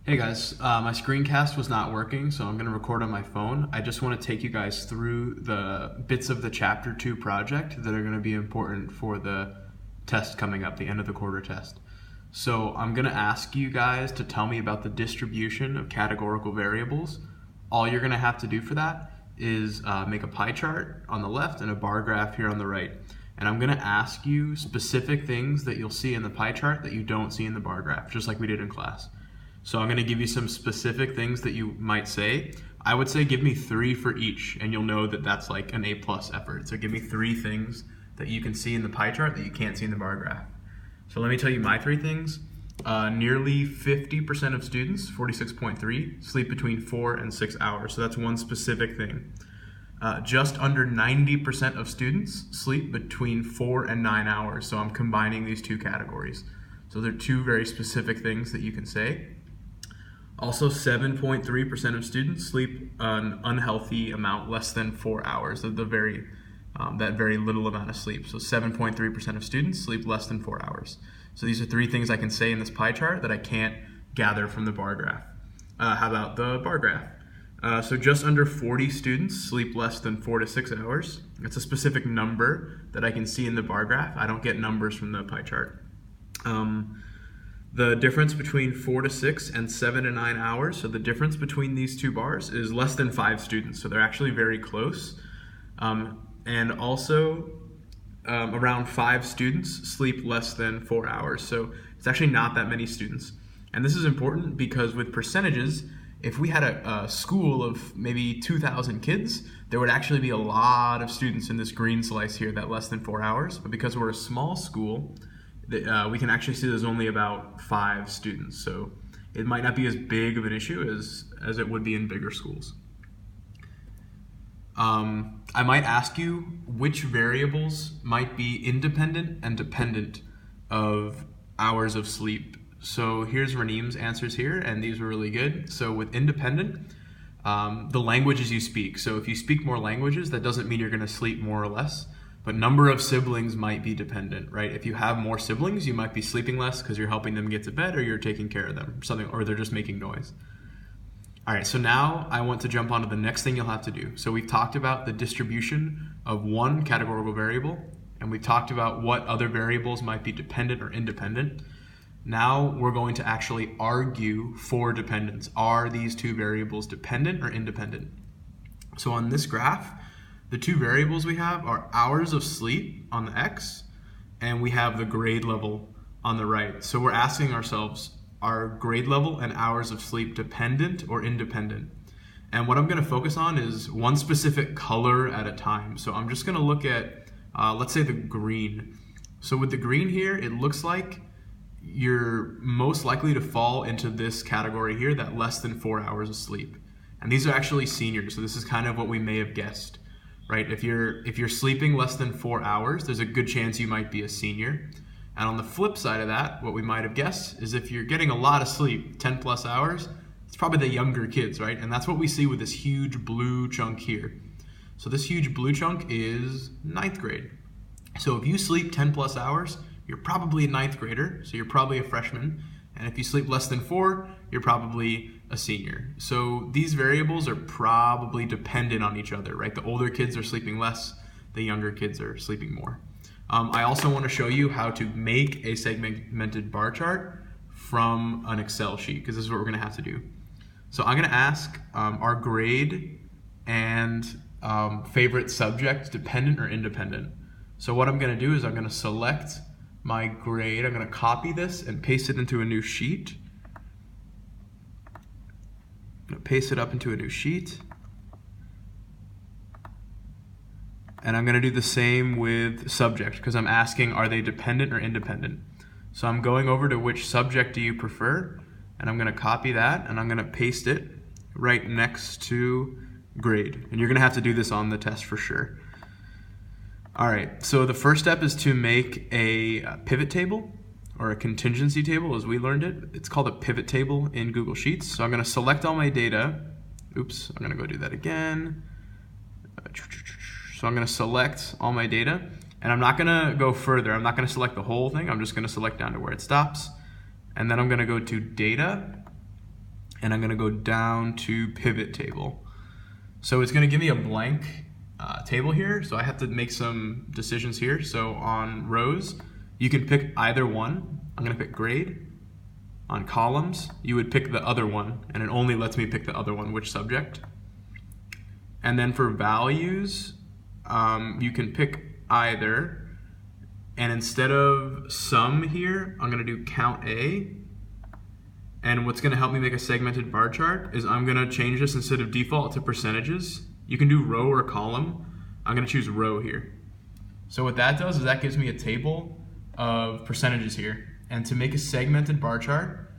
Hey guys, my screencast was not working, so I'm going to record on my phone. I just want to take you guys through the bits of the Chapter 2 project that are going to be important for the test coming up, the end of the quarter test. So I'm going to ask you guys to tell me about the distribution of categorical variables. All you're going to have to do for that is make a pie chart on the left and a bar graph here on the right. And I'm going to ask you specific things that you'll see in the pie chart that you don't see in the bar graph, just like we did in class. So I'm going to give you some specific things that you might say. I would say give me 3 for each, and you'll know that that's like an A+ effort. So give me 3 things that you can see in the pie chart that you can't see in the bar graph. So let me tell you my 3 things. Nearly 50% of students, 46.3, sleep between 4 and 6 hours. So that's one specific thing. Just under 90% of students sleep between 4 and 9 hours. So I'm combining these 2 categories. So they're 2 very specific things that you can say. Also, 7.3% of students sleep an unhealthy amount, less than 4 hours, of that very little amount of sleep. So 7.3% of students sleep less than 4 hours. So these are 3 things I can say in this pie chart that I can't gather from the bar graph. How about the bar graph? So just under 40 students sleep less than 4 to 6 hours. That's a specific number that I can see in the bar graph. I don't get numbers from the pie chart. The difference between 4 to 6 and 7 to 9 hours, so the difference between these 2 bars is less than 5 students, so they're actually very close. And also, around 5 students sleep less than 4 hours, so it's actually not that many students. And this is important because with percentages, if we had a school of maybe 2,000 kids, there would actually be a lot of students in this green slice here that less than 4 hours, but because we're a small school, we can actually see there's only about 5 students, so it might not be as big of an issue as it would be in bigger schools. I might ask you which variables might be independent and dependent of hours of sleep. So here's Raneem's answers here, and these were really good. So with independent, the languages you speak. So if you speak more languages, that doesn't mean you're going to sleep more or less. But number of siblings might be dependent, right? If you have more siblings, you might be sleeping less because you're helping them get to bed or you're taking care of them, or they're just making noise. All right, so now I want to jump on to the next thing you'll have to do. So we've talked about the distribution of one categorical variable, and we've talked about what other variables might be dependent or independent. Now we're going to actually argue for dependence. Are these 2 variables dependent or independent? So on this graph, the 2 variables we have are hours of sleep on the X, and we have the grade level on the right. So we're asking ourselves, are grade level and hours of sleep dependent or independent? And what I'm going to focus on is one specific color at a time. So I'm just going to look at, let's say the green. So with the green here, it looks like you're most likely to fall into this category here, that less than 4 hours of sleep. And these are actually seniors, so this is kind of what we may have guessed. Right? If you're sleeping less than 4 hours, there's a good chance you might be a senior. And on the flip side of that, what we might have guessed is if you're getting a lot of sleep, 10+ hours, it's probably the younger kids, right? And that's what we see with this huge blue chunk here. So this huge blue chunk is 9th grade. So if you sleep 10+ hours, you're probably a 9th grader, so you're probably a freshman. And if you sleep less than 4, you're probably a senior. So these variables are probably dependent on each other, right? The older kids are sleeping less, the younger kids are sleeping more. I also want to show you how to make a segmented bar chart from an Excel sheet, because this is what we're going to have to do. So I'm going to ask, are grade and favorite subject dependent or independent? So what I'm going to do is I'm going to select my grade, I'm going to copy this and paste it into a new sheet. I'm going to paste it up into a new sheet. And I'm going to do the same with subject because I'm asking, are they dependent or independent? So I'm going over to which subject do you prefer, and I'm going to copy that and I'm going to paste it right next to grade. And you're going to have to do this on the test for sure. All right, so the first step is to make a pivot table or a contingency table as we learned it. It's called a pivot table in Google Sheets. So I'm going to select all my data. Oops, I'm going to go do that again. So I'm going to select all my data, and I'm not going to go further. I'm not going to select the whole thing. I'm just going to select down to where it stops. And then I'm going to go to data, and I'm going to go down to pivot table. So it's going to give me a blank table here, so I have to make some decisions here. So on rows, you can pick either one. I'm going to pick grade. On columns, you would pick the other one, and it only lets me pick the other one, which subject. And then for values, you can pick either, and instead of sum here, I'm going to do count A. And what's going to help me make a segmented bar chart is I'm going to change this instead of default to percentages. You can do row or column. I'm going to choose row here. So what that does is that gives me a table of percentages here. And to make a segmented bar chart,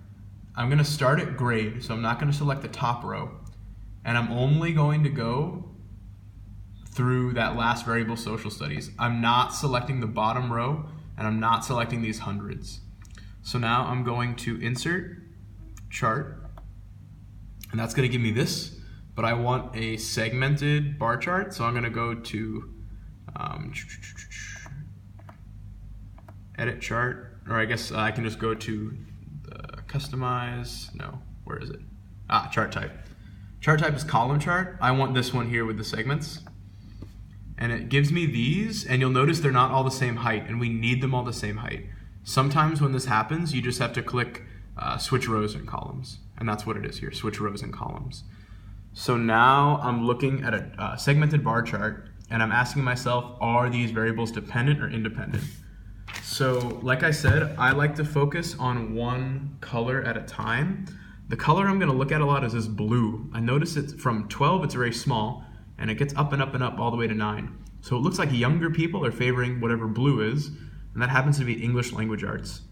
I'm going to start at grade. So I'm not going to select the top row. And I'm only going to go through that last variable, social studies. I'm not selecting the bottom row, and I'm not selecting these hundreds. So now I'm going to insert chart, and that's going to give me this, but I want a segmented bar chart, so I'm going to go to edit chart, or I guess I can just go to the customize, no, where is it? Chart type. Chart type is column chart. I want this one here with the segments. And it gives me these, and you'll notice they're not all the same height, and we need them all the same height. Sometimes when this happens, you just have to click switch rows and columns, and that's what it is here, switch rows and columns. So now I'm looking at a segmented bar chart, and I'm asking myself, are these variables dependent or independent? So like I said, I like to focus on one color at a time. The color I'm going to look at a lot is this blue. I notice it's from 12, it's very small, and it gets up and up and up all the way to 9. So it looks like younger people are favoring whatever blue is, and that happens to be English language arts.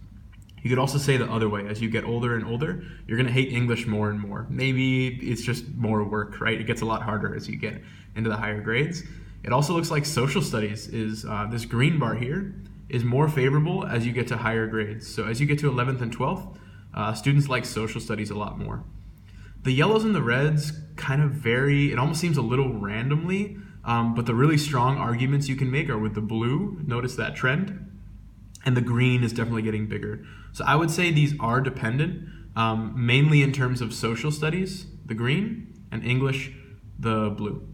You could also say the other way. As you get older and older, you're going to hate English more and more. Maybe it's just more work, right? It gets a lot harder as you get into the higher grades. It also looks like social studies is, this green bar here, is more favorable as you get to higher grades. So as you get to 11th and 12th, students like social studies a lot more. The yellows and the reds kind of vary. It almost seems a little randomly, but the really strong arguments you can make are with the blue. Notice that trend. And the green is definitely getting bigger. So I would say these are dependent, mainly in terms of social studies, the green, and English, the blue.